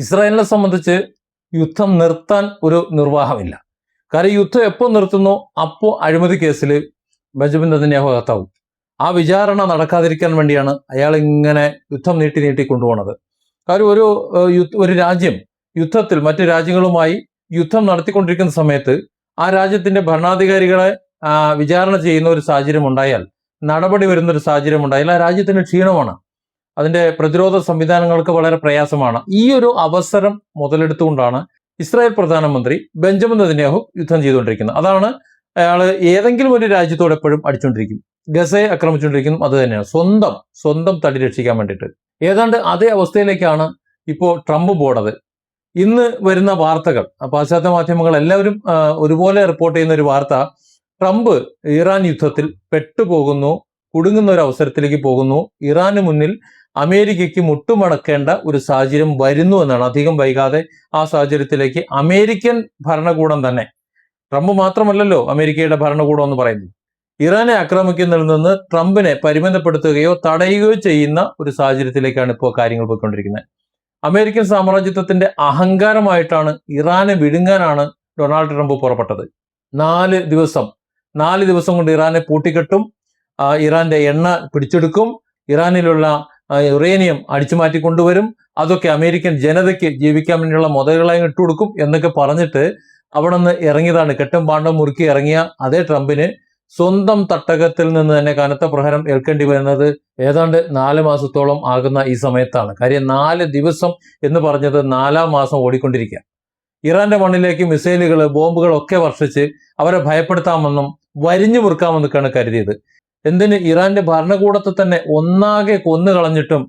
ഇസ്രായേലിനെ സംബന്ധിച്ച് യുദ്ധം നിർത്താൻ ഒരു നിർവാഹമില്ല. കാരണം യുദ്ധം എപ്പോൾ നിർത്തുന്നോ അപ്പോൾ അഴിമതി കേസിൽ ബെഞ്ചമിൻ നെതന്യാഹു അകത്താവും. ആ വിചാരണ നടക്കാതിരിക്കാൻ വേണ്ടിയാണ് അയാൾ ഇങ്ങനെ യുദ്ധം നീട്ടി കൊണ്ടുപോകുന്നത്. കാര്യം ഒരു രാജ്യം യുദ്ധത്തിൽ മറ്റു രാജ്യങ്ങളുമായി യുദ്ധം നടത്തിക്കൊണ്ടിരിക്കുന്ന സമയത്ത് ആ രാജ്യത്തിന്റെ ഭരണാധികാരികളെ വിചാരണ ചെയ്യുന്ന ഒരു സാഹചര്യം ഉണ്ടായാൽ, നടപടി വരുന്ന ഒരു സാഹചര്യം ഉണ്ടായാൽ ആ രാജ്യത്തിന് ക്ഷീണമാണ്, അതിന്റെ പ്രതിരോധ സംവിധാനങ്ങൾക്ക് വളരെ പ്രയാസമാണ്. ഈ ഒരു അവസരം മുതലെടുത്തുകൊണ്ടാണ് ഇസ്രായേൽ പ്രധാനമന്ത്രി ബെഞ്ചമിൻ നെതന്യാഹു യുദ്ധം ചെയ്തുകൊണ്ടിരിക്കുന്നത്. അതാണ് അയാൾ ഏതെങ്കിലും ഒരു രാജ്യത്തോട് എപ്പോഴും അടിച്ചുകൊണ്ടിരിക്കും, ഗസയെ ആക്രമിച്ചുകൊണ്ടിരിക്കുന്നു. അത് തന്നെയാണ് സ്വന്തം തടി രക്ഷിക്കാൻ വേണ്ടിയിട്ട്. ഏതാണ്ട് അതേ അവസ്ഥയിലേക്കാണ് ഇപ്പോൾ ട്രംപ് പോണത്. ഇന്ന് വരുന്ന വാർത്തകൾ, പാശ്ചാത്യ മാധ്യമങ്ങൾ എല്ലാവരും ഒരുപോലെ റിപ്പോർട്ട് ചെയ്യുന്ന ഒരു വാർത്ത, ട്രംപ് ഇറാൻ യുദ്ധത്തിൽ പെട്ടുപോകുന്നു, കുടുങ്ങുന്ന ഒരു അവസരത്തിലേക്ക് പോകുന്നു, ഇറാന് മുന്നിൽ അമേരിക്കയ്ക്ക് മുട്ടുമടക്കേണ്ട ഒരു സാഹചര്യം വരുന്നു എന്നാണ്. അധികം വൈകാതെ ആ സാഹചര്യത്തിലേക്ക് അമേരിക്കൻ ഭരണകൂടം തന്നെ, ട്രംപ് മാത്രമല്ലല്ലോ അമേരിക്കയുടെ ഭരണകൂടം എന്ന് പറയുന്നത്, ഇറാനെ ആക്രമിക്കുന്നതിൽ നിന്ന് ട്രംപിനെ പരിമിതപ്പെടുത്തുകയോ തടയുകയോ ചെയ്യുന്ന ഒരു സാഹചര്യത്തിലേക്കാണ് ഇപ്പോൾ കാര്യങ്ങൾ പോയിക്കൊണ്ടിരിക്കുന്നത്. അമേരിക്കൻ സാമ്രാജ്യത്വത്തിന്റെ അഹങ്കാരമായിട്ടാണ് ഇറാനെ വിഴുങ്ങാനാണ് ഡൊണാൾഡ് ട്രംപ് പുറപ്പെട്ടത്. 4 ദിവസം കൊണ്ട് ഇറാനെ പൂട്ടിക്കെട്ടും, ഇറാന്റെ എണ്ണ പിടിച്ചെടുക്കും, ഇറാനിലുള്ള യുറേനിയം അടിച്ചു മാറ്റി കൊണ്ടുവരും, അതൊക്കെ അമേരിക്കൻ ജനതയ്ക്ക് ജീവിക്കാൻ വേണ്ടിയുള്ള മുതലുകളായി ഇട്ടുകൊടുക്കും എന്നൊക്കെ പറഞ്ഞിട്ട് അവിടെ നിന്ന് ഇറങ്ങിയതാണ്. കെട്ടും പാണ്ടം മുറുക്കി ഇറങ്ങിയ അതേ ട്രംപിന് സ്വന്തം തട്ടകത്തിൽ നിന്ന് തന്നെ കനത്ത പ്രഹരം ഏൽക്കേണ്ടി വരുന്നത് ഏതാണ്ട് 4 മാസത്തോളം ആകുന്ന ഈ സമയത്താണ്. കാര്യം 4 ദിവസം എന്ന് പറഞ്ഞത് 4-ാം മാസം ഓടിക്കൊണ്ടിരിക്കുക. ഇറാന്റെ മണ്ണിലേക്ക് മിസൈലുകൾ, ബോംബുകൾ ഒക്കെ വർഷിച്ച് അവരെ ഭയപ്പെടുത്താമെന്നും വരിഞ്ഞു മുറുക്കാമെന്നൊക്കെയാണ് കരുതിയത്. എന്തിന്, ഇറാന്റെ ഭരണകൂടത്തെ തന്നെ ഒന്നാകെ കൊന്നു കളഞ്ഞിട്ടും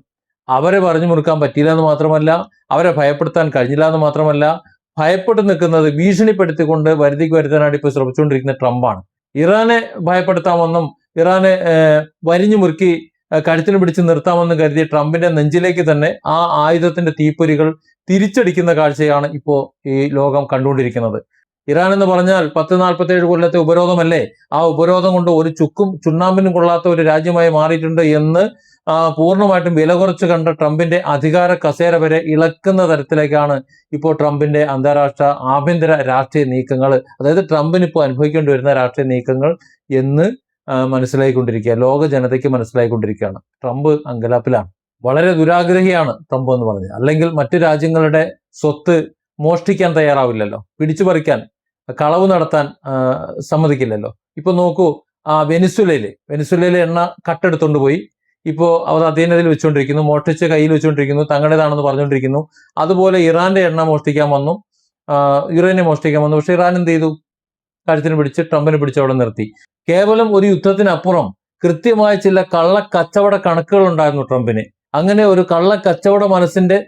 അവരെ പറഞ്ഞു മുറുക്കാൻ പറ്റിയില്ല എന്ന് മാത്രമല്ല, അവരെ ഭയപ്പെടുത്താൻ കഴിഞ്ഞില്ല എന്ന് മാത്രമല്ല, ഭയപ്പെട്ടു നിൽക്കുന്നത്, ഭീഷണിപ്പെടുത്തിക്കൊണ്ട് വരുതിക്ക് വരുത്താനായിട്ട് ഇപ്പോൾ ശ്രമിച്ചുകൊണ്ടിരിക്കുന്ന ട്രംപാണ്. ഇറാനെ ഭയപ്പെടുത്താമെന്നും ഇറാനെ വരിഞ്ഞു മുറുക്കി കഴുത്തിന് പിടിച്ച് നിർത്താമെന്നും കരുതിയ ട്രംപിന്റെ നെഞ്ചിലേക്ക് തന്നെ ആ ആയുധത്തിന്റെ തീപ്പൊരികൾ തിരിച്ചടിക്കുന്ന കാഴ്ചയാണ് ഇപ്പോൾ ഈ ലോകം കണ്ടുകൊണ്ടിരിക്കുന്നത്. ഇറാൻ എന്ന് പറഞ്ഞാൽ 10-47 കൊല്ലത്തെ ഉപരോധമല്ലേ, ആ ഉപരോധം കൊണ്ട് ഒരു ചുക്കും ചുണ്ണാമ്പിനും കൊള്ളാത്ത ഒരു രാജ്യമായി മാറിയിട്ടുണ്ട് എന്ന് പൂർണ്ണമായിട്ടും വില കുറച്ച് കണ്ട ട്രംപിന്റെ അധികാര കസേര വരെ ഇളക്കുന്ന തരത്തിലേക്കാണ് ഇപ്പോൾ ട്രംപിന്റെ അന്താരാഷ്ട്ര ആഭ്യന്തര രാഷ്ട്രീയ നീക്കങ്ങൾ, അതായത് ട്രംപിന് ഇപ്പോൾ അനുഭവിക്കേണ്ടി വരുന്ന രാഷ്ട്രീയ നീക്കങ്ങൾ എന്ന് മനസ്സിലായിക്കൊണ്ടിരിക്കുക, ലോക ജനതയ്ക്ക് മനസ്സിലായിക്കൊണ്ടിരിക്കുകയാണ്. ട്രംപ് അങ്കലാപ്പിലാണ്, വളരെ ദുരാഗ്രഹിയാണ് ട്രംപ് എന്ന് പറഞ്ഞത്. അല്ലെങ്കിൽ മറ്റു രാജ്യങ്ങളുടെ സ്വത്ത് മോഷ്ടിക്കാൻ തയ്യാറാവില്ലല്ലോ, പിടിച്ചു പറിക്കാൻ, കളവ് നടത്താൻ സമ്മതിക്കില്ലല്ലോ. ഇപ്പൊ നോക്കൂ, വെനിസ്വലയിലെ എണ്ണ കട്ടെടുത്തോണ്ട് പോയി ഇപ്പോൾ അവർ അധീനതയിൽ വെച്ചുകൊണ്ടിരിക്കുന്നു, മോഷ്ടിച്ച് കയ്യിൽ വെച്ചുകൊണ്ടിരിക്കുന്നു, തങ്ങളുടേതാണെന്ന് പറഞ്ഞുകൊണ്ടിരിക്കുന്നു. അതുപോലെ ഇറാന്റെ എണ്ണ മോഷ്ടിക്കാൻ വന്നു, യുറേനിയം മോഷ്ടിക്കാൻ വന്നു. പക്ഷെ ഇറാൻ എന്ത് ചെയ്തു, കഴുത്തിന് പിടിച്ച് ട്രംപിനെ പിടിച്ച് അവിടെ നിർത്തി. കേവലം ഒരു യുദ്ധത്തിനപ്പുറം കൃത്യമായ ചില കള്ളക്കച്ചവട കണക്കുകൾ ഉണ്ടായിരുന്നു ട്രംപിന്. അങ്ങനെ ഒരു കള്ളക്കച്ചവട മനസ്സിന്റെ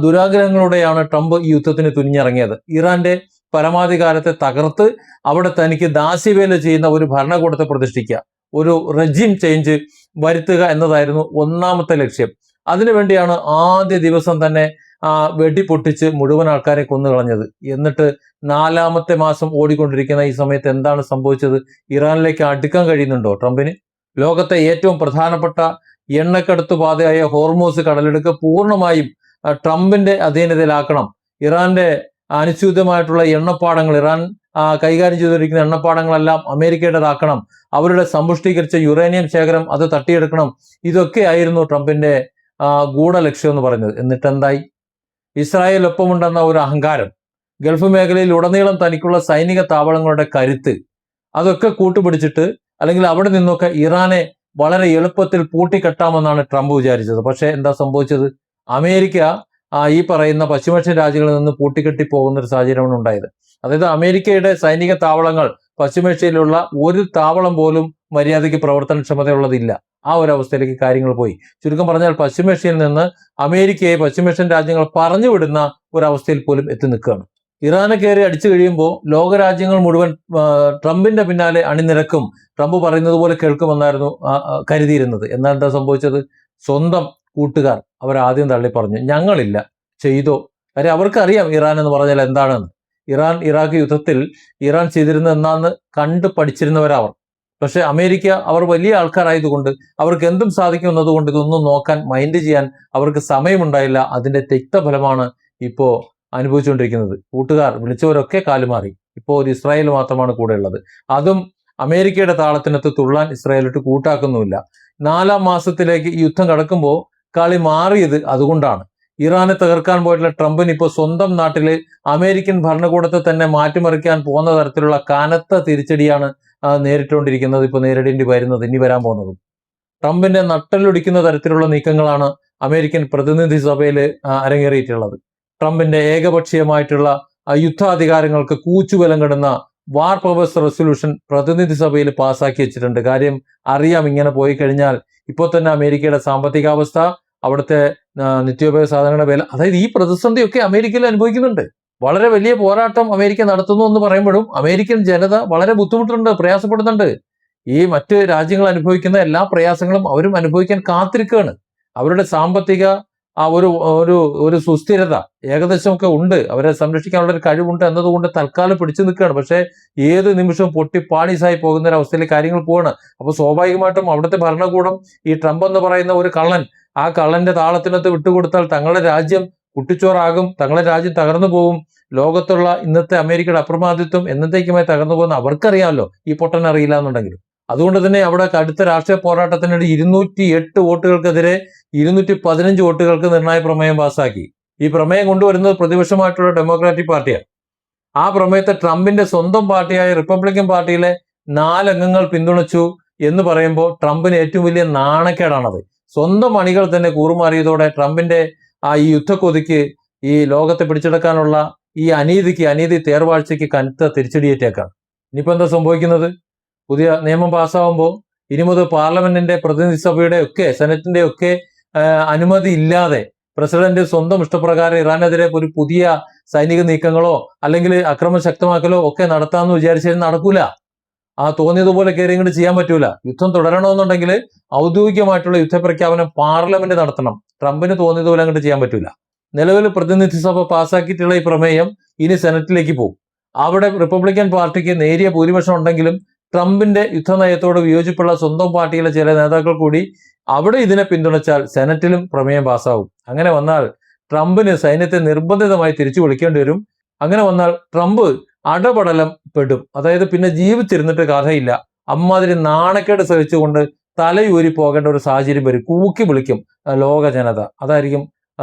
ദുരാഗ്രഹങ്ങളോടെയാണ് ട്രംപ് ഈ യുദ്ധത്തിന് തുനിഞ്ഞിറങ്ങിയത്. ഇറാന്റെ പരമാധികാരത്തെ തകർത്ത് അവിടെ തനിക്ക് ദാസ്യവേല ചെയ്യുന്ന ഒരു ഭരണകൂടത്തെ പ്രതിഷ്ഠിക്കുക, ഒരു റെജിം ചേഞ്ച് വരുത്തുക എന്നതായിരുന്നു ഒന്നാമത്തെ ലക്ഷ്യം. അതിനുവേണ്ടിയാണ് ആദ്യ ദിവസം തന്നെ വെടിപൊട്ടിച്ച് മുഴുവൻ ആൾക്കാരെ കൊന്നുകളഞ്ഞത്. എന്നിട്ട് 4-ാമത്തെ മാസം ഓടിക്കൊണ്ടിരിക്കുന്ന ഈ സമയത്ത് എന്താണ് സംഭവിച്ചത്? ഇറാനിലേക്ക് അടുക്കാൻ കഴിയുന്നുണ്ടോ ട്രംപിന്? ലോകത്തെ ഏറ്റവും പ്രധാനപ്പെട്ട എണ്ണക്കടത്തു പാതയായ ഹോർമൂസ് കടലിടുക്ക് പൂർണ്ണമായും ട്രംപിന്റെ അധീനതയിലാക്കണം. ഇറാന്റെ അനുചിതമായിട്ടുള്ള എണ്ണപ്പാടങ്ങൾ, ഇറാൻ കൈകാര്യം ചെയ്തിരിക്കുന്ന എണ്ണപ്പാടങ്ങളെല്ലാം അമേരിക്കയുടേതാക്കണം, അവരുടെ സമ്പുഷ്ടീകരിച്ച യുറേനിയം ശേഖരം അത് തട്ടിയെടുക്കണം. ഇതൊക്കെയായിരുന്നു ട്രംപിന്റെ ഗൂഢലക്ഷ്യം എന്ന് പറഞ്ഞത്. എന്നിട്ട് എന്തായി? ഇസ്രായേൽ ഒപ്പമുണ്ടെന്ന ഒരു അഹങ്കാരം, ഗൾഫ് മേഖലയിൽ ഉടനീളം തനിക്കുള്ള സൈനിക താവളങ്ങളുടെ കരുത്ത്, അതൊക്കെ കൂട്ടുപിടിച്ചിട്ട് അല്ലെങ്കിൽ അവിടെ നിന്നൊക്കെ ഇറാനെ വളരെ എളുപ്പത്തിൽ പൂട്ടിക്കെട്ടാമെന്നാണ് ട്രംപ് വിചാരിച്ചത്. പക്ഷെ എന്താ സംഭവിച്ചത്? അമേരിക്ക ഈ പറയുന്ന പശ്ചിമേഷ്യൻ രാജ്യങ്ങളിൽ നിന്ന് പൂട്ടിക്കെട്ടി പോകുന്ന ഒരു സാഹചര്യമാണ് ഉണ്ടായത്. അതായത് അമേരിക്കയുടെ സൈനിക താവളങ്ങൾ പശ്ചിമേഷ്യയിലുള്ള ഒരു താവളം പോലും മര്യാദയ്ക്ക് പ്രവർത്തനക്ഷമതയുള്ളതില്ല. ആ ഒരു അവസ്ഥയിലേക്ക് കാര്യങ്ങൾ പോയി. ചുരുക്കം പറഞ്ഞാൽ പശ്ചിമേഷ്യയിൽ നിന്ന് അമേരിക്കയെ പശ്ചിമേഷ്യൻ രാജ്യങ്ങൾ പറഞ്ഞു വിടുന്ന ഒരവസ്ഥയിൽ പോലും എത്തി നിൽക്കുകയാണ്. ഇറാനെ കയറി അടിച്ചു കഴിയുമ്പോൾ ലോകരാജ്യങ്ങൾ മുഴുവൻ ട്രംപിന്റെ പിന്നാലെ അണിനിരക്കും, ട്രംപ് പറയുന്നത് പോലെ കേൾക്കുമെന്നായിരുന്നു കരുതിയിരുന്നത്. എന്നാൽ എന്താ സംഭവിച്ചത്? സ്വന്തം കൂട്ടുകാർ അവരാദ്യം തള്ളി പറഞ്ഞു, ഞങ്ങളില്ല, ചെയ്തോ. കാര്യം അവർക്കറിയാം ഇറാൻ എന്ന് പറഞ്ഞാൽ എന്താണെന്ന്. ഇറാഖ് യുദ്ധത്തിൽ ഇറാൻ ചെയ്തിരുന്നത് എന്താണെന്ന് കണ്ടു പഠിച്ചിരുന്നവരവർ. പക്ഷെ അമേരിക്ക, അവർ വലിയ ആൾക്കാരായതുകൊണ്ട് അവർക്ക് എന്തും സാധിക്കും എന്നതുകൊണ്ട് ഇതൊന്നും നോക്കാൻ, മൈൻഡ് ചെയ്യാൻ അവർക്ക് സമയമുണ്ടായില്ല. അതിന്റെ തിക്തഫലമാണ് ഇപ്പോൾ അനുഭവിച്ചുകൊണ്ടിരിക്കുന്നത്. കൂട്ടുകാർ വിളിച്ചവരൊക്കെ കാലുമാറി. ഇപ്പോൾ ഒരു ഇസ്രായേൽ മാത്രമാണ് കൂടെ ഉള്ളത്. അതും അമേരിക്കയുടെ താളത്തിനൊത്ത് തുള്ളാൻ ഇസ്രായേലിട്ട് കൂട്ടാക്കുന്നുമില്ല. 4-ാം മാസത്തിലേക്ക് ഈ യുദ്ധം കടക്കുമ്പോൾ കളി മാറിയത് അതുകൊണ്ടാണ്. ഇറാനെ തകർക്കാൻ പോയിട്ടുള്ള ട്രംപിന് ഇപ്പോൾ സ്വന്തം നാട്ടില് അമേരിക്കൻ ഭരണകൂടത്തെ തന്നെ മാറ്റിമറിക്കാൻ പോകുന്ന തരത്തിലുള്ള കനത്ത തിരിച്ചടിയാണ് നേരിട്ടുകൊണ്ടിരിക്കുന്നത്, ഇപ്പോൾ നേരിടേണ്ടി വരുന്നത്, ഇനി വരാൻ പോകുന്നതും. ട്രംപിന്റെ നട്ടലൊടിക്കുന്ന തരത്തിലുള്ള നീക്കങ്ങളാണ് അമേരിക്കൻ പ്രതിനിധി സഭയിൽ അരങ്ങേറിയിട്ടുള്ളത്. ട്രംപിന്റെ ഏകപക്ഷീയമായിട്ടുള്ള യുദ്ധാധികാരങ്ങൾക്ക് കൂച്ചുബലം കിടുന്ന വാർ പവേഴ്സ് റെസൊല്യൂഷൻ പ്രതിനിധി സഭയിൽ പാസ്സാക്കി വെച്ചിട്ടുണ്ട്. കാര്യം അറിയാം, ഇങ്ങനെ പോയി കഴിഞ്ഞാൽ ഇപ്പോൾ തന്നെ അമേരിക്കയുടെ സാമ്പത്തികാവസ്ഥ, അവിടുത്തെ നിത്യോപയോഗ സാധനങ്ങളുടെ വില, അതായത് ഈ പ്രതിസന്ധിയൊക്കെ അമേരിക്കയിൽ അനുഭവിക്കുന്നുണ്ട്. വളരെ വലിയ പോരാട്ടം അമേരിക്ക നടത്തുന്നു എന്ന് പറയുമ്പോഴും അമേരിക്കൻ ജനത വളരെ ബുദ്ധിമുട്ടുണ്ട്, പ്രയാസപ്പെടുന്നുണ്ട്. ഈ മറ്റ് രാജ്യങ്ങൾ അനുഭവിക്കുന്ന എല്ലാ പ്രയാസങ്ങളും അവരും അനുഭവിക്കാൻ കാത്തിരിക്കുകയാണ്. അവരുടെ സാമ്പത്തിക ഒരു ഒരു ഒരു സുസ്ഥിരത ഏകദേശമൊക്കെ ഉണ്ട്, അവരെ സംരക്ഷിക്കാനുള്ള ഒരു കഴിവുണ്ട് എന്നതുകൊണ്ട് തൽക്കാലം പിടിച്ചു നിൽക്കുകയാണ്. പക്ഷേ ഏത് നിമിഷവും പൊട്ടി പാളീസായി പോകുന്ന ഒരു അവസ്ഥയിൽ കാര്യങ്ങൾ പോവാണ്. അപ്പോൾ സ്വാഭാവികമായിട്ടും അവിടുത്തെ ഭരണകൂടം ഈ ട്രംപ് എന്ന് പറയുന്ന ഒരു കള്ളൻ, ആ കള്ളന്റെ താളത്തിനകത്ത് വിട്ടുകൊടുത്താൽ തങ്ങളുടെ രാജ്യം കുട്ടിച്ചോറാകും, തങ്ങളുടെ രാജ്യം തകർന്നു പോകും. ലോകത്തുള്ള ഇന്നത്തെ അമേരിക്കയുടെ അപ്രമാദിത്വം എന്നത്തേക്കുമായി തകർന്നു പോകുന്ന അവർക്കറിയാമല്ലോ, ഈ പൊട്ടൻ അറിയില്ല എന്നുണ്ടെങ്കിലും. അതുകൊണ്ട് തന്നെ അവിടെ കടുത്ത രാഷ്ട്രീയ പോരാട്ടത്തിനിടെ 208 വോട്ടുകൾക്കെതിരെ 215 വോട്ടുകൾക്ക് നിർണായക പ്രമേയം പാസാക്കി. ഈ പ്രമേയം കൊണ്ടുവരുന്നത് പ്രതിപക്ഷമായിട്ടുള്ള ഡെമോക്രാറ്റിക് പാർട്ടിയാണ്. ആ പ്രമേയത്തെ ട്രംപിന്റെ സ്വന്തം പാർട്ടിയായ റിപ്പബ്ലിക്കൻ പാർട്ടിയിലെ 4 അംഗങ്ങൾ പിന്തുണച്ചു എന്ന് പറയുമ്പോൾ ട്രംപിന് ഏറ്റവും വലിയ നാണക്കേടാണത്. സ്വന്തം അണികൾ തന്നെ കൂറുമാറിയതോടെ ട്രംപിന്റെ ഈ യുദ്ധക്കൊതിക്ക്, ഈ ലോകത്തെ പിടിച്ചെടുക്കാനുള്ള ഈ അനീതി തേർവാഴ്ചയ്ക്ക് കനത്ത തിരിച്ചടിയേറ്റേക്കാണ്. ഇനിയിപ്പോ എന്താ സംഭവിക്കുന്നത്? പുതിയ നിയമം പാസ്സാവുമ്പോൾ ഇനി മുതൽ പാർലമെന്റിന്റെ പ്രതിനിധി സഭയുടെ ഒക്കെ സെനറ്റിന്റെ ഒക്കെ അനുമതി ഇല്ലാതെ പ്രസിഡന്റ് സ്വന്തം ഇഷ്ടപ്രകാരം ഇറാനെതിരെ ഒരു പുതിയ സൈനിക നീക്കങ്ങളോ അല്ലെങ്കിൽ അക്രമം ശക്തമാക്കലോ ഒക്കെ നടത്താമെന്ന് വിചാരിച്ചാൽ നടക്കൂല. തോന്നിയതുപോലെ കയറി ഇങ്ങോട്ട് ചെയ്യാൻ പറ്റൂല. യുദ്ധം തുടരണമെന്നുണ്ടെങ്കിൽ ഔദ്യോഗികമായിട്ടുള്ള യുദ്ധപ്രഖ്യാപനം പാർലമെന്റ് നടത്തണം. ട്രംപിന് തോന്നിയതുപോലെ അങ്ങോട്ട് ചെയ്യാൻ പറ്റൂല. നിലവിൽ പ്രതിനിധി സഭ പാസ്സാക്കിയിട്ടുള്ള ഈ പ്രമേയം ഇനി സെനറ്റിലേക്ക് പോകും. അവിടെ റിപ്പബ്ലിക്കൻ പാർട്ടിക്ക് നേരിയ ഭൂരിപക്ഷം ഉണ്ടെങ്കിലും ട്രംപിന്റെ യുദ്ധനയത്തോട് വിയോജിപ്പുള്ള സ്വന്തം പാർട്ടിയിലെ ചില നേതാക്കൾ കൂടി അവിടെ ഇതിനെ പിന്തുണച്ചാൽ സെനറ്റിലും പ്രമേയം പാസ്സാവും. അങ്ങനെ വന്നാൽ ട്രംപിന് സൈന്യത്തെ നിർബന്ധിതമായി തിരിച്ചു വിളിക്കേണ്ടി വരും. അങ്ങനെ വന്നാൽ ട്രംപ് അടപടലം പെടും. അതായത് പിന്നെ ജീവിച്ചിരുന്നിട്ട് കഥയില്ല. അമ്മാതിരി നാണക്കേട് സഹിച്ചുകൊണ്ട് തലയൂരി പോകേണ്ട ഒരു സാഹചര്യം വരും. കൂക്കി വിളിക്കും ലോക ജനത. അതായിരിക്കും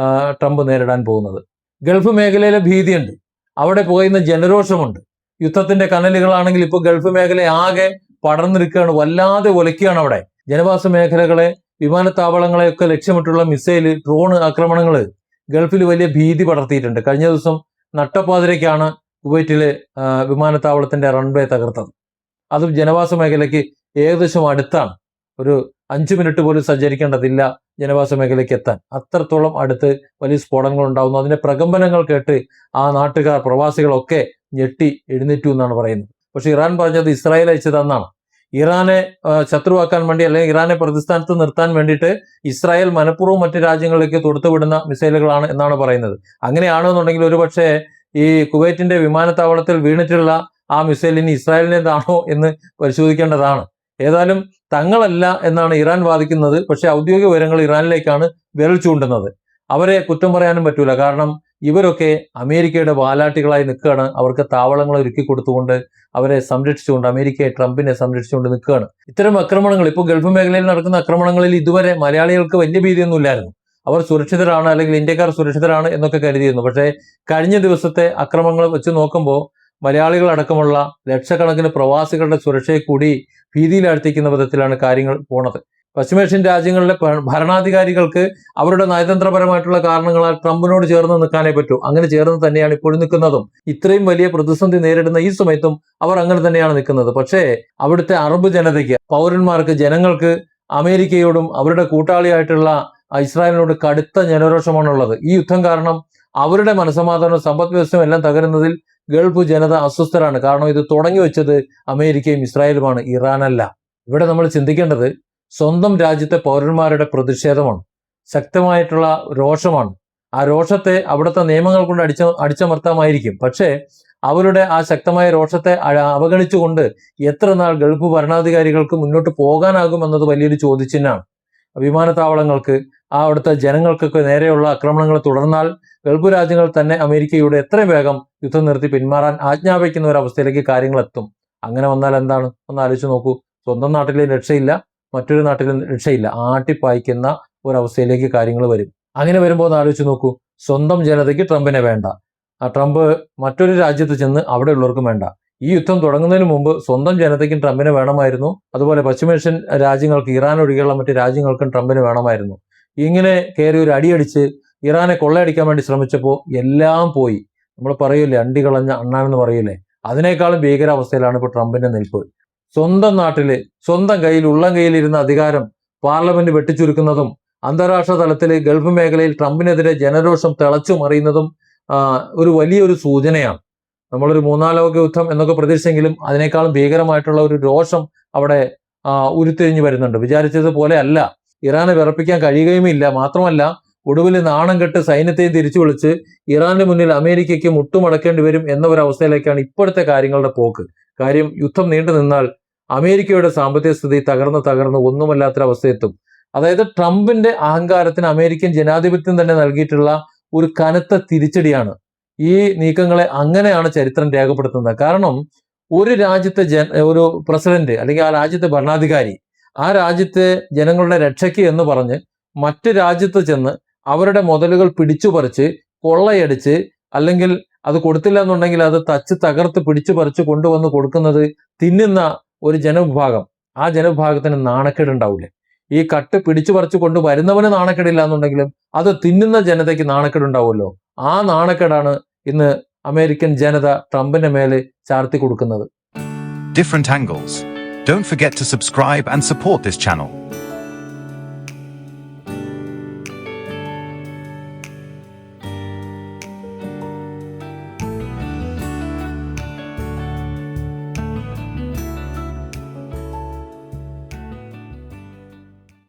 ട്രംപ് നേരിടാൻ പോകുന്നത്. ഗൾഫ് മേഖലയിലെ ഭീതിയുണ്ട്, അവിടെ പോയിരുന്ന ജനരോഷമുണ്ട്. യുദ്ധത്തിന്റെ കനലുകളാണെങ്കിൽ ഇപ്പോൾ ഗൾഫ് മേഖല ആകെ പടർന്നിരിക്കുകയാണ്, വല്ലാതെ ഒലയ്ക്കുകയാണ്. അവിടെ ജനവാസ മേഖലകളെ, വിമാനത്താവളങ്ങളെയൊക്കെ ലക്ഷ്യമിട്ടുള്ള മിസൈല്, ഡ്രോണ് ആക്രമണങ്ങൾ ഗൾഫിൽ വലിയ ഭീതി പടർത്തിയിട്ടുണ്ട്. കഴിഞ്ഞ ദിവസം നട്ടപ്പാതിരയ്ക്കാണ് കുവൈറ്റില് വിമാനത്താവളത്തിന്റെ റൺവേ തകർത്തത്. അതും ജനവാസ മേഖലയ്ക്ക് ഏകദേശം അടുത്താണ്. ഒരു 5 മിനിറ്റ് പോലും സഞ്ചരിക്കേണ്ടതില്ല ജനവാസ മേഖലയ്ക്ക് എത്താൻ. അത്രത്തോളം അടുത്ത് വലിയ സ്ഫോടനങ്ങൾ ഉണ്ടാകുന്നു. അതിന്റെ പ്രകമ്പനങ്ങൾ കേട്ട് ആ നാട്ടുകാർ, പ്രവാസികളൊക്കെ ഞെട്ടി എഴുന്നേറ്റു എന്നാണ് പറയുന്നത്. പക്ഷെ ഇറാൻ പറഞ്ഞത് ഇസ്രായേൽ അയച്ചതെന്നാണ്. ഇറാനെ ശത്രുവാക്കാൻ വേണ്ടി, അല്ലെങ്കിൽ ഇറാനെ പ്രതിസ്ഥാനത്ത് നിർത്താൻ വേണ്ടിയിട്ട് ഇസ്രായേൽ മനഃപൂർവ്വം മറ്റു രാജ്യങ്ങളിലേക്ക് തൊടുത്തുവിടുന്ന മിസൈലുകളാണ് എന്നാണ് പറയുന്നത്. അങ്ങനെയാണെന്നുണ്ടെങ്കിൽ ഒരുപക്ഷെ ഈ കുവൈറ്റിന്റെ വിമാനത്താവളത്തിൽ വീണിട്ടുള്ള ആ മിസൈൽ ഇനി ഇസ്രായേലിൻ്റെതാണോ എന്ന് പരിശോധിക്കേണ്ടതാണ്. ഏതായാലും തങ്ങളല്ല എന്നാണ് ഇറാൻ വാദിക്കുന്നത്. പക്ഷെ ഔദ്യോഗിക വിവരങ്ങൾ ഇറാനിലേക്കാണ് വിരൽ ചൂണ്ടുന്നത്. അവരെ കുറ്റം പറയാനും പറ്റൂല. കാരണം ഇവരൊക്കെ അമേരിക്കയുടെ വാലാട്ടികളായി നിൽക്കുകയാണ്. അവർക്ക് താവളങ്ങൾ ഒരുക്കി കൊടുത്തുകൊണ്ട്, അവരെ സംരക്ഷിച്ചുകൊണ്ട്, അമേരിക്കയെ, ട്രംപിനെ സംരക്ഷിച്ചുകൊണ്ട് നിൽക്കുകയാണ്. ഇത്തരം ആക്രമണങ്ങൾ, ഇപ്പോൾ ഗൾഫ് മേഖലയിൽ നടക്കുന്ന ആക്രമണങ്ങളിൽ ഇതുവരെ മലയാളികൾക്ക് വലിയ ഭീതിയൊന്നും ഇല്ലായിരുന്നു. അവർ സുരക്ഷിതരാണ്, അല്ലെങ്കിൽ ഇന്ത്യക്കാർ സുരക്ഷിതരാണ് എന്നൊക്കെ കരുതിയിരുന്നു. പക്ഷേ കഴിഞ്ഞ ദിവസത്തെ ആക്രമണങ്ങൾ വെച്ച് നോക്കുമ്പോൾ മലയാളികളടക്കമുള്ള ലക്ഷക്കണക്കിന് പ്രവാസികളുടെ സുരക്ഷയെ കൂടി ഭീതിയിലാഴ്ത്തിക്കുന്ന വിധത്തിലാണ് കാര്യങ്ങൾ പോണത്. പശ്ചിമേഷ്യൻ രാജ്യങ്ങളിലെ ഭരണാധികാരികൾക്ക് അവരുടെ നയതന്ത്രപരമായിട്ടുള്ള കാരണങ്ങളാൽ ട്രംപിനോട് ചേർന്ന് നിൽക്കാനേ പറ്റൂ. അങ്ങനെ ചേർന്ന് തന്നെയാണ് ഇപ്പോഴും നിൽക്കുന്നതും. ഇത്രയും വലിയ പ്രതിസന്ധി നേരിടുന്ന ഈ സമയത്തും അവർ അങ്ങനെ തന്നെയാണ് നിൽക്കുന്നത്. പക്ഷേ അവിടുത്തെ അറബ് ജനതയ്ക്ക്, പൗരന്മാർക്ക്, ജനങ്ങൾക്ക് അമേരിക്കയോടും അവരുടെ കൂട്ടാളിയായിട്ടുള്ള ഇസ്രായേലിനോട് കടുത്ത ജനരോഷമാണുള്ളത്. ഈ യുദ്ധം കാരണം അവരുടെ മനസ്സമാധാനവും സമ്പദ് വ്യവസ്ഥയും എല്ലാം തകരുന്നതിൽ ഗൾഫ് ജനത അസ്വസ്ഥരാണ്. കാരണം ഇത് തുടങ്ങി വെച്ചത് അമേരിക്കയും ഇസ്രായേലുമാണ്, ഇറാനല്ല. ഇവിടെ നമ്മൾ ചിന്തിക്കേണ്ടത് സ്വന്തം രാജ്യത്തെ പൗരന്മാരുടെ പ്രതിഷേധമാണ്, ശക്തമായിട്ടുള്ള രോഷമാണ്. ആ രോഷത്തെ അവിടുത്തെ നിയമങ്ങൾ കൊണ്ട് അടിച്ചമർത്താമായിരിക്കും. പക്ഷേ അവരുടെ ആ ശക്തമായ രോഷത്തെ അവഗണിച്ചുകൊണ്ട് എത്ര നാൾ ഗൾഫ് ഭരണാധികാരികൾക്ക് മുന്നോട്ട് പോകാനാകും എന്നത് വലിയൊരു ചോദ്യചിഹ്നമാണ്. വിമാനത്താവളങ്ങൾക്ക് അവിടുത്തെ ജനങ്ങൾക്കൊക്കെ നേരെയുള്ള ആക്രമണങ്ങൾ തുടർന്നാൽ ഗൾഫ് രാജ്യങ്ങൾ തന്നെ അമേരിക്കയുടെ എത്രയും വേഗം യുദ്ധം നിർത്തി പിന്മാറാൻ ആജ്ഞാപിക്കുന്ന ഒരു അവസ്ഥയിലേക്ക് കാര്യങ്ങൾ എത്തും. അങ്ങനെ വന്നാൽ എന്താണ്? ഒന്ന് ആലോചിച്ച് നോക്കൂ. സ്വന്തം നാട്ടിൽ രക്ഷയില്ല, മറ്റൊരു നാട്ടിലും രക്ഷയില്ല, ആട്ടിപ്പായിക്കുന്ന ഒരവസ്ഥയിലേക്ക് കാര്യങ്ങൾ വരും. അങ്ങനെ വരുമ്പോൾ ഒന്ന് ആലോചിച്ച് നോക്കൂ. സ്വന്തം ജനതയ്ക്ക് ട്രംപിനെ വേണ്ട, ആ ട്രംപ് മറ്റൊരു രാജ്യത്ത് ചെന്ന് അവിടെയുള്ളവർക്കും വേണ്ട. ഈ യുദ്ധം തുടങ്ങുന്നതിന് മുമ്പ് സ്വന്തം ജനതയ്ക്കും ട്രംപിനെ വേണമായിരുന്നു. അതുപോലെ പശ്ചിമേഷ്യൻ രാജ്യങ്ങൾക്ക്, ഇറാൻ ഒഴികെയുള്ള മറ്റ് രാജ്യങ്ങൾക്കും ട്രംപിന് വേണമായിരുന്നു. ഇങ്ങനെ കയറി ഒരു അടിയടിച്ച് ഇറാനെ കൊള്ളയടിക്കാൻ വേണ്ടി ശ്രമിച്ചപ്പോൾ എല്ലാം പോയി. നമ്മൾ പറയൂലേ, അണ്ടി കളഞ്ഞ അണ്ണാനെന്ന് പറയൂലേ, അതിനേക്കാളും ഭീകരാവസ്ഥയിലാണ് ഇപ്പോൾ ട്രംപിന്റെ നിൽപ്പ്. സ്വന്തം നാട്ടില് സ്വന്തം കയ്യിൽ, ഉള്ളം കയ്യിലിരുന്ന അധികാരം പാർലമെന്റ് വെട്ടിച്ചുരുക്കുന്നതും അന്താരാഷ്ട്ര തലത്തിൽ ഗൾഫ് മേഖലയിൽ ട്രംപിനെതിരെ ജനരോഷം തിളച്ചു മറിയുന്നതും ഒരു വലിയൊരു സൂചനയാണ്. നമ്മളൊരു മൂന്നാം ലോക യുദ്ധം എന്നൊക്കെ പ്രതീക്ഷിച്ചെങ്കിലും അതിനേക്കാളും ഭീകരമായിട്ടുള്ള ഒരു രോഷം അവിടെ ഉരുത്തിരിഞ്ഞു വരുന്നുണ്ട്. വിചാരിച്ചതുപോലെ അല്ല. ഇറാനെ വിറപ്പിക്കാൻ കഴിയുകയുമില്ല. മാത്രമല്ല, ഒടുവിൽ നാണം കെട്ട് സൈന്യത്തെയും തിരിച്ചു വിളിച്ച് ഇറാന്റെ മുന്നിൽ അമേരിക്കയ്ക്ക് മുട്ടുമടക്കേണ്ടി വരും എന്ന ഒരു അവസ്ഥയിലേക്കാണ് ഇപ്പോഴത്തെ കാര്യങ്ങളുടെ പോക്ക്. കാര്യം, യുദ്ധം നീണ്ടു നിന്നാൽ അമേരിക്കയുടെ സാമ്പത്തിക സ്ഥിതി തകർന്ന് ഒന്നുമല്ലാത്തൊരവസ്ഥയെത്തും. അതായത് ട്രംപിന്റെ അഹങ്കാരത്തിന് അമേരിക്കൻ ജനാധിപത്യം തന്നെ നൽകിയിട്ടുള്ള ഒരു കനത്ത തിരിച്ചടിയാണ് ഈ നീക്കങ്ങളെ. അങ്ങനെയാണ് ചരിത്രം രേഖപ്പെടുത്തുന്നത്. കാരണം ഒരു രാജ്യത്തെ ഒരു പ്രസിഡന്റ് അല്ലെങ്കിൽ ആ രാജ്യത്തെ ഭരണാധികാരി ആ രാജ്യത്തെ ജനങ്ങളുടെ രക്ഷയ്ക്ക് എന്ന് പറഞ്ഞ് മറ്റ് രാജ്യത്ത് ചെന്ന് അവരുടെ മുതലുകൾ പിടിച്ചു പറിച്ച് കൊള്ളയടിച്ച്, അല്ലെങ്കിൽ അത് കൊടുത്തില്ല എന്നുണ്ടെങ്കിൽ അത് തകർത്ത് പിടിച്ചു പറിച്ച് കൊണ്ടുവന്ന് കൊടുക്കുന്നത് തിന്നുന്ന ഒരു ജനവിഭാഗം, ആ ജനവിഭാഗത്തിന് നാണക്കേടുണ്ടാവില്ലേ? ഈ കട്ട് പിടിച്ചു പറിച്ചു കൊണ്ട് വരുന്നവന് നാണക്കേടില്ല എന്നുണ്ടെങ്കിലും അത് തിന്നുന്ന ജനതയ്ക്ക് നാണക്കേടുണ്ടാവുമല്ലോ. ആ നാണക്കേടാണ് ഇന്ന് അമേരിക്കൻ ജനത ട്രംപിന്റെ മേലെ ചാർത്തി കൊടുക്കുന്നത്. Different angles. Don't forget to subscribe and support this channel.